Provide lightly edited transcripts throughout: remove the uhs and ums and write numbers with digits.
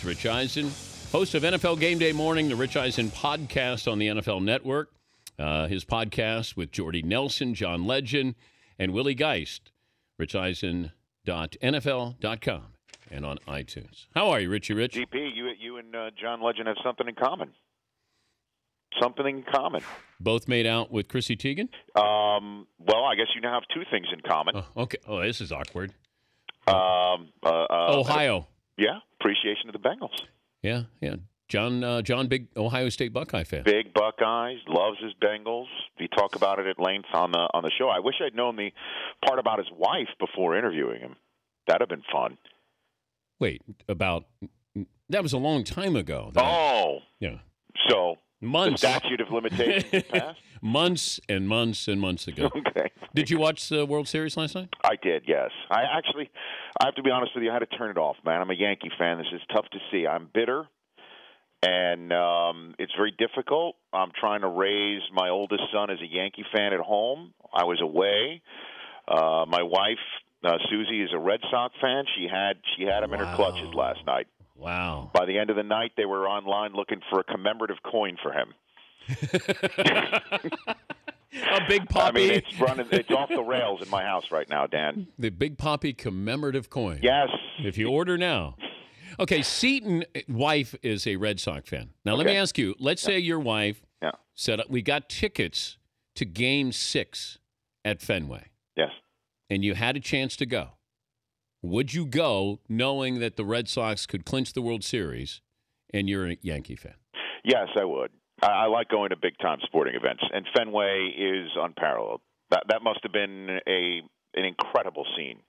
He's Rich Eisen, host of NFL Game Day Morning, the Rich Eisen podcast on the NFL Network. His podcast with Jordy Nelson, John Legend, and Willie Geist. RichEisen.NFL.com and on iTunes. How are you, Richie Rich? GP, you and John Legend have something in common. Something in common. Both made out with Chrissy Teigen? Well, I guess you now have two things in common. Oh, okay. Oh, this is awkward. Ohio. Yeah, appreciation of the Bengals. Yeah. John, big Ohio State Buckeye fan. Big Buckeyes, loves his Bengals. We talk about it at length on the show. I wish I'd known the part about his wife before interviewing him. That'd have been fun. Wait, that was a long time ago. Yeah. So months. The statute of limitations passed? Months and months and months ago. Okay. Did you watch the World Series last night? I did, yes. I have to be honest with you, I had to turn it off, man. I'm a Yankee fan. This is tough to see. I'm bitter, and it's very difficult. I'm trying to raise my oldest son as a Yankee fan at home. I was away. My wife, Susie, is a Red Sox fan. She had him in her clutches last night. Wow. By the end of the night, they were online looking for a commemorative coin for him. A Big Poppy. I mean, it's off the rails in my house right now, Dan. The Big Poppy commemorative coin. Yes. If you order now. Okay, Seton, wife, is a Red Sox fan. Now, let me ask you, let's say your wife said, we got tickets to Game 6 at Fenway. Yes. And you had a chance to go. Would you go knowing that the Red Sox could clinch the World Series and you're a Yankee fan? Yes, I would. I like going to big-time sporting events, and Fenway is unparalleled. That must have been an incredible scene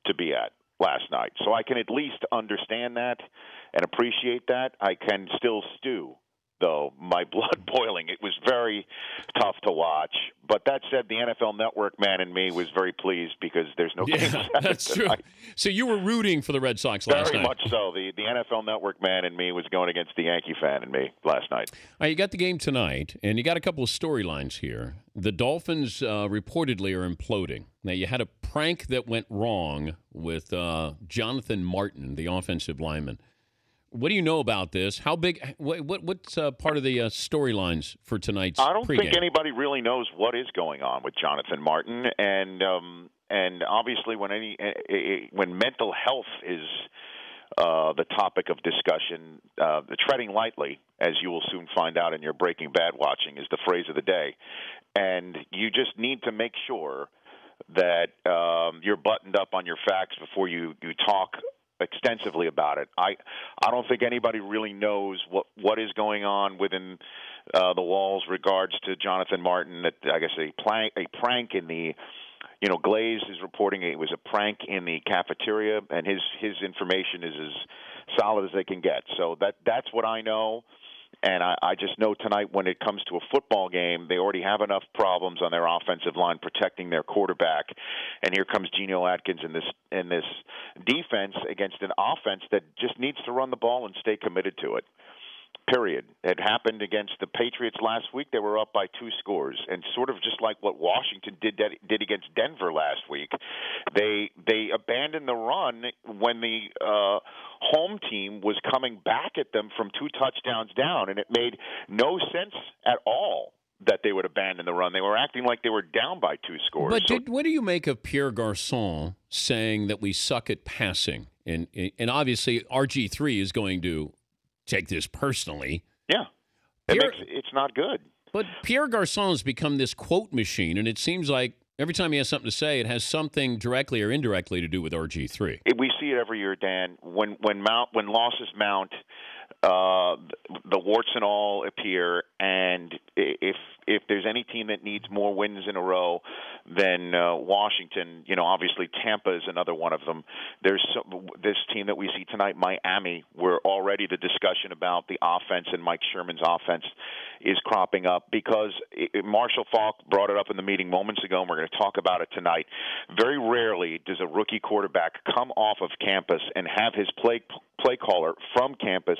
to be at last night. So I can at least understand that and appreciate that. I can still stew, though, my blood boiling. It was very tough to watch. But that said, the NFL Network man in me was very pleased because there's no game that's true. tonight. So you were rooting for the Red Sox last night. Very much so. The NFL Network man in me was going against the Yankee fan in me last night. All right, you got the game tonight, and you got a couple of storylines here. The Dolphins reportedly are imploding. Now, you had a prank that went wrong with Jonathan Martin, the offensive lineman. What do you know about this? How big? What's part of the storylines for tonight's I don't pregame? think anybody really knows what is going on with Jonathan Martin, and obviously when mental health is the topic of discussion, the treading lightly, as you will soon find out in your Breaking Bad watching, is the phrase of the day, and you just need to make sure that you're buttoned up on your facts before you talk extensively about it. I don't think anybody really knows what is going on within the walls regards to Jonathan Martin. That I guess a prank in the Glaze is reporting it was a prank in the cafeteria, and his information is as solid as they can get. So that's what I know. And I just know tonight when it comes to a football game, they already have enough problems on their offensive line protecting their quarterback. And here comes Geno Atkins in this defense against an offense that just needs to run the ball and stay committed to it. Period. It happened against the Patriots last week. They were up by 2 scores, and sort of just like what Washington did against Denver last week, they abandoned the run when the home team was coming back at them from 2 touchdowns down, and it made no sense at all that they would abandon the run. They were acting like they were down by 2 scores. But what do you make of Pierre Garçon saying that we suck at passing? And obviously RG3 is going to take this personally. Yeah. It's not good. But Pierre Garçon has become this quote machine, and it seems like every time he has something to say, it has something directly or indirectly to do with RG3. We see it every year, Dan. When losses mount, the warts and all appear, and if there's any team that needs more wins in a row than Washington, obviously Tampa is another one of them. There's this team that we see tonight, Miami, where already the discussion about the offense and Mike Sherman's offense is cropping up because Marshall Faulk brought it up in the meeting moments ago, and we're going to talk about it tonight. Very rarely does a rookie quarterback come off of campus and have his play caller from campus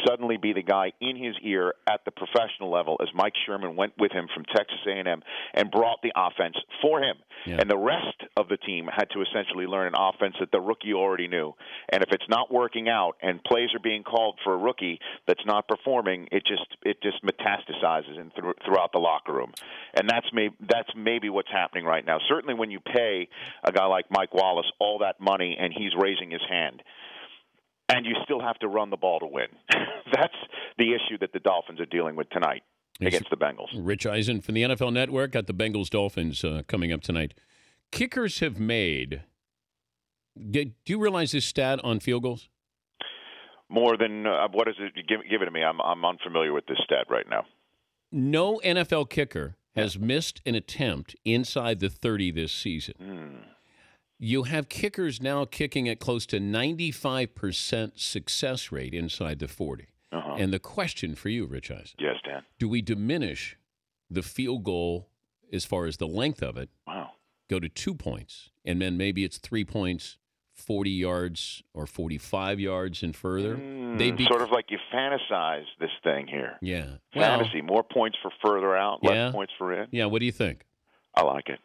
suddenly be the guy in his ear at the professional level, as Mike Sherman went with him from Texas A&M and brought the offense for him. Yeah. And the rest of the team had to essentially learn an offense that the rookie already knew. And if it's not working out and plays are being called for a rookie that's not performing, it just metastasizes throughout the locker room. And that's maybe what's happening right now. Certainly when you pay a guy like Mike Wallace all that money and he's raising his hand, and you still have to run the ball to win. That's the issue that the Dolphins are dealing with tonight against the Bengals. Rich Eisen from the NFL Network got the Bengals-Dolphins coming up tonight. Kickers have made – do you realize this stat on field goals? More than what is it? Give it to me. I'm unfamiliar with this stat right now. No NFL kicker has missed an attempt inside the 30 this season. You have kickers now kicking at close to 95% success rate inside the 40. And the question for you, Rich Eisen. Yes, Dan. Do we diminish the field goal as far as the length of it? Wow. Go to 2 points, and then maybe it's 3 points, 40 yards or 45 yards and further. Sort of like you fantasize this thing here. Yeah. Fantasy. More points for further out, less points for in. Yeah, what do you think? I like it.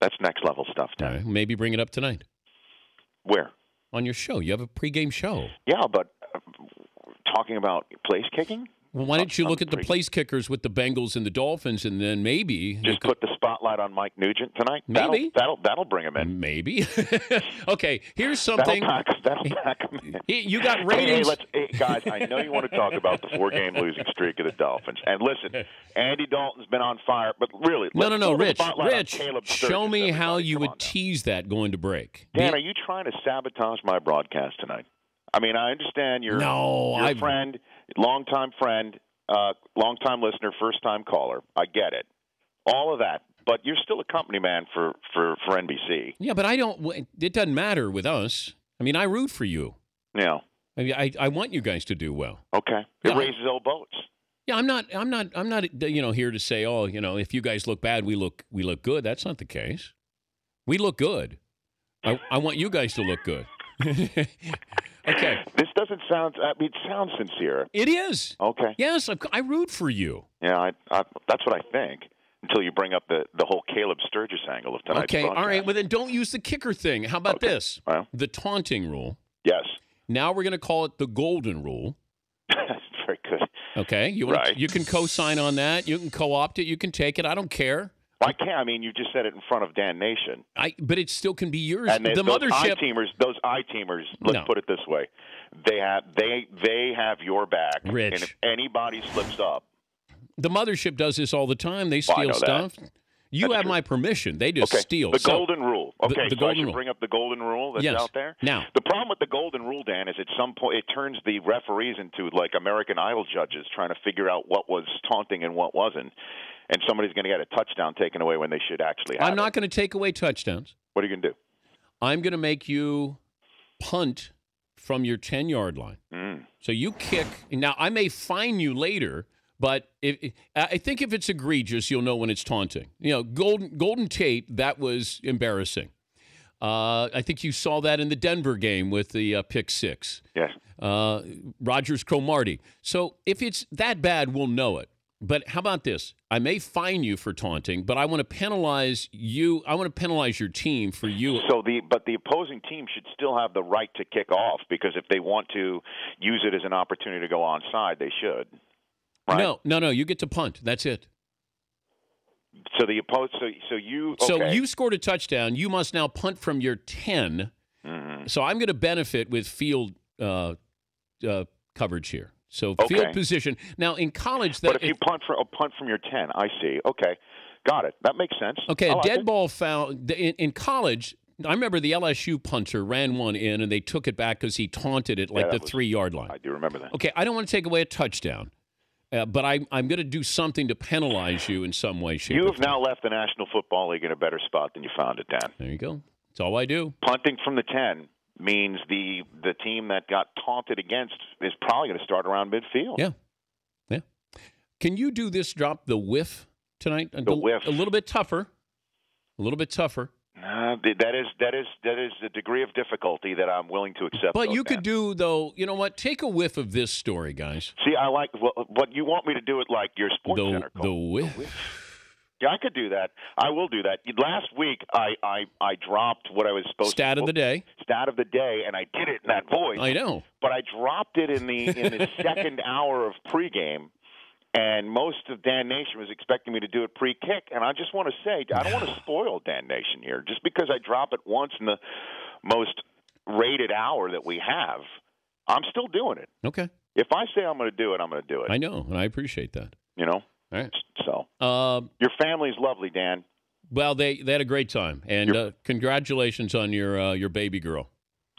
That's next level stuff, Dan. Right. Maybe bring it up tonight. Where? On your show. You have a pregame show. Yeah, but talking about place kicking? Well, why don't you look at the place kickers with the Bengals and the Dolphins, and then maybe just put the spotlight on Mike Nugent tonight? Maybe that'll bring him in. Maybe. Okay, here's something. That'll pack him in. You got ratings. Hey, guys, I know you want to talk about the 4-game losing streak of the Dolphins, and listen, Andy Dalton's been on fire, but really, no, Rich, show me how you would tease that going to break. Dan, are you trying to sabotage my broadcast tonight? I mean, I understand you're a friend, longtime friend, longtime listener, first-time caller. I get it. All of that. But you're still a company man for NBC. Yeah, but it doesn't matter with us. I mean, I root for you. Yeah. I mean, I want you guys to do well. Okay. It raises all boats. Yeah, I'm not here to say, if you guys look bad, we look good. That's not the case. We look good. I want you guys to look good. Okay. This doesn't sound. It sounds sincere. It is. Okay. Yes, I root for you. Yeah, that's what I think. Until you bring up the whole Caleb Sturgis angle of tonight's broadcast. All right. Well, then don't use the kicker thing. How about this? Well, the taunting rule. Yes. Now we're going to call it the golden rule. That's very good. Okay. You can co-sign on that. You can co-opt it. You can take it. I don't care. I can't. I mean, you just said it in front of Dan Nation. But it still can be yours. And the mothership. Those I-teamers. Let's put it this way: they have your back. Rich. And if anybody slips up, the mothership does this all the time. They steal stuff. You have my permission. They just steal. The golden rule. Okay, the so golden I should rule. bring up the golden rule that's out there? Now, the problem with the golden rule, Dan, is at some point it turns the referees into like American Idol judges trying to figure out what was taunting and what wasn't. And somebody's going to get a touchdown taken away when they should actually have I'm not going to take away touchdowns. What are you going to do? I'm going to make you punt from your 10-yard line. So you kick. Now, I may fine you later, but I think if it's egregious, you'll know when it's taunting. Golden Tate, that was embarrassing. I think you saw that in the Denver game with the pick six. Yes. Rogers Cromartie. So if it's that bad, we'll know it. But how about this? I may fine you for taunting, but I want to penalize you. I want to penalize your team for you. But the opposing team should still have the right to kick off, because if they want to use it as an opportunity to go onside, they should. Right? No. You get to punt. That's it. So the you. Okay. So you scored a touchdown. You must now punt from your 10. Mm-hmm. So I'm going to benefit with field coverage here. So field position. Now in college, but if you punt from your 10, I see. Okay, got it. That makes sense. Okay, a dead ball foul in college. I remember the LSU punter ran one in, and they took it back because he taunted it like the 3-yard line. I do remember that. Okay, I don't want to take away a touchdown, but I'm going to do something to penalize you in some way, shape, You have now left the National Football League in a better spot than you found it, Dan. There you go. That's all I do. Punting from the 10 means the team that got taunted against is probably going to start around midfield. Yeah. Can you do this drop, the whiff, tonight? The whiff. A little bit tougher. A little bit tougher. That is a degree of difficulty that I'm willing to accept. But you could do, though, you know what? Take a whiff of this story, guys. See, I like what you want me to do it like your Sports Center call. The whiff. Yeah, I could do that. I will do that. Last week, I dropped what I was supposed to. Stat of the day, and I did it in that voice. I know. But I dropped it in the second hour of pregame. And most of Dan Nation was expecting me to do it pre-kick. And I just want to say, I don't want to spoil Dan Nation here. Just because I drop it once in the most rated hour that we have, I'm still doing it. Okay. If I say I'm going to do it, I'm going to do it. I know, and I appreciate that. You know? All right. So, your family's lovely, Dan. Well, they had a great time. And congratulations on your baby girl.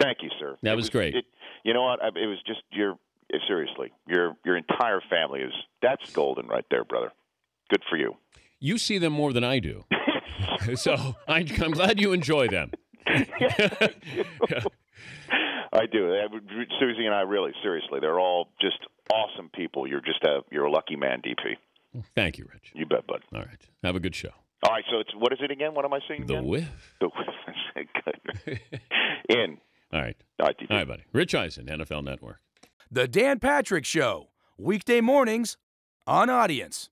Thank you, sir. That was great. You know what? It was just seriously, your entire family that's golden right there, brother. Good for you. You see them more than I do, so I'm glad you enjoy them. I do. Susie and I really, seriously, they're all just awesome people. You're a lucky man, DP. Thank you, Rich. You bet, bud. All right. Have a good show. All right. So what is it again? What am I saying? The again? whiff. The whiff. Good. In. All right. All right, buddy. Rich Eisen, NFL Network. The Dan Patrick Show, weekday mornings on Audience.